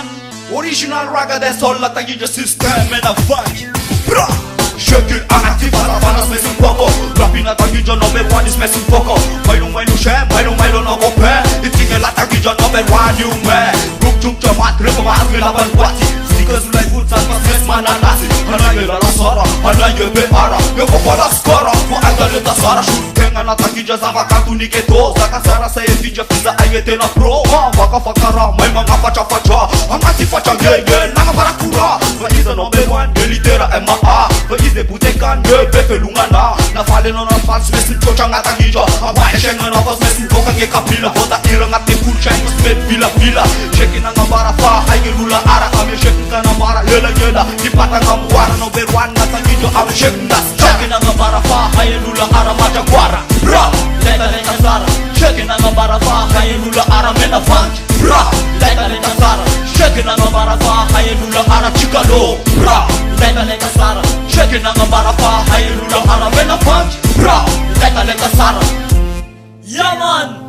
man. Original raga de sol la taguilla system en avance. Bra, shake it active para panas mes un poco. Rapina taguilla number one is mes un poco. Mailo share, mailo no gope. Itinga la taguilla number one you man. Group jump jamat, ripa ma agila balwati. Stickers like woods and mes mananasi. Hanay la sara, hanay be ara. Yo para skora, mo agaleta sara shoot. Tenga na taguilla zava kantu ni keto. Saka sara sa efinja fiza ayete na pro. Waka fakara, may mga pacha. Angati facha gege, nanga barakura. Faiza number one, delitera MA. Faize butekan, befe lungana. Na fale no na fans, mesin chocha ngata gija. Awae shenga na vas mesin koka nge kapila. Hoda ira ngate kulcha, inga spet vila. Sheki nanga barafa, haige lula ara. Ame sheki kana mara, yela. Dipata ngamuara, number one ngata gija. Ame sheki nas. Sheki nanga barafa, haige lula ara, maja guara. Bra, leta sara. Sheki nanga barafa, haige lula ara, mena fanch. Bra, leta sara. Shake na barafa, haye lula ara chikalo. Bra, leta sara. Shake na barafa, haye lula ara mena punch. Bra, leta sara. Yeah man.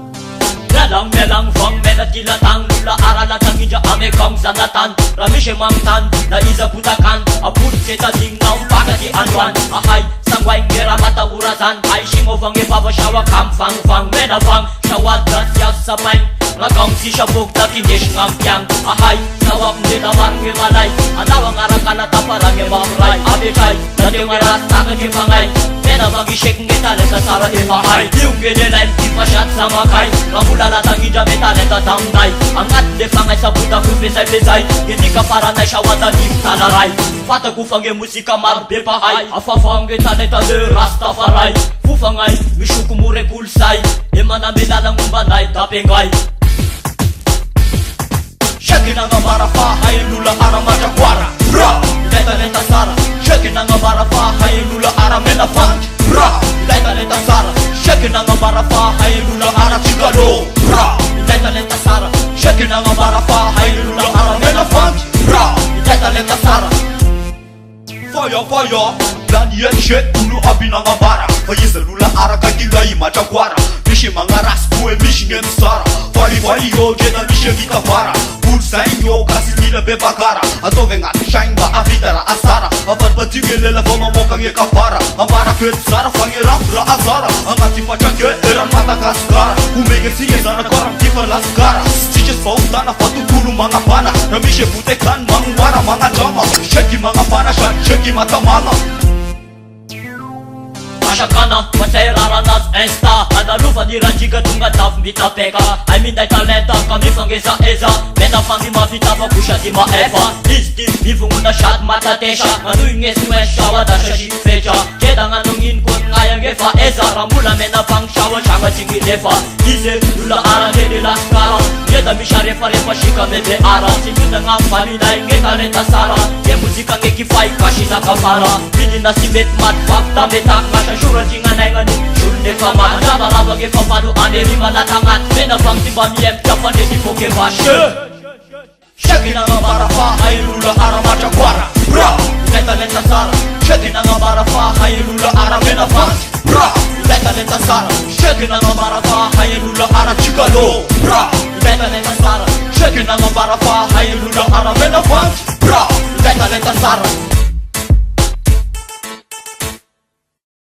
Melang fang mena kilatan lula ara la tangija ame kong sanatan. Ramishe mangtan na iza putakan. Aput seta ding na umpaka di anwan. Ahay sangway ngira mata urasan. Ay shimo fang e papa shawa kam fang mena fang shawa drat ya sabay. Nakang si Shabog na kinish ngampiang. Ahay, nawak nila margi malay. Anawang arakana taparang e mamray. Abikay, nating maras takan e pangay. Mena mag-ishake nge talenta sara e mahay. Yung ginilay, di masyat sa makay. Ramula latang ija me talenta tamday. Angat de pangay sa buta ko pisay. Hindi ka para na shawata di talaray. Fata ko fang e musika marbe pahay. Afafang e talenta de Rastafari. Fufangay, mishukumure kulsay. Emana bilalang umbanay, tapengay. Shake na barafa, haye lula ara maja guara. Bra, leta sara. Shake na barafa, haye lula ara mena fanch. Bra, leta sara. Shake na barafa, haye lula ara chikalo. Bra, leta sara. Shake na barafa, haye lula ara mena fanch. Bra, leta sara. Fire, dan yen shit dulu abina ngabara. Faiza lula ara kakila maja guara. Mishi mangaras kue mishi ngem sara. Fali yo jeda mishi gita para. Sain yo kasi nila bebakara. Ato venga shine ba afitara asara. Abar batige lela foma moka nge kapara. Amara kret sara fange ra azara. Angati pachake eran mata kaskara. Umege siye sana koram tifa laskara. Stitches fautana fatu tulu mga pana. Namishe butekan mangwara mga jama. Sheki mga pana sheki mata mama. Mashakana, Maseraranas, Esta Adalufa di Ranchiga Tunga Taf Mita Peka I mean dai talenta kami fangesa eza Mena fangi mafita pa kusha di ma eva Isti, mifunguna shat mata tesha Manui ngesu shawa dasha shi fecha Jeda nganungin kun ngayang efa eza Ramula mena fang shawa shanga chingi nefa Ize, lula ara nede laskara Jeda misha refa shika mebe ara Sinunda ngafani na inge talenta sara Ye muzika nge kifai kashi na kafara Bidi na sibet mat fakta metak Masha shura jinga na ingani Shunde kama Anaba laba ge fapadu ane rima na tangat Mena fang timba miem Japane di poke vashe Shake na barafa haye lula ara macha guara. Bra, leta sara. Shake na barafa haye lula ara mena fang. Bra, leta sara. Shake na barafa haye lula ara chikalo. Bra, leta sara. Shake na barafa haye lula ara mena fang. Bra, leta sara.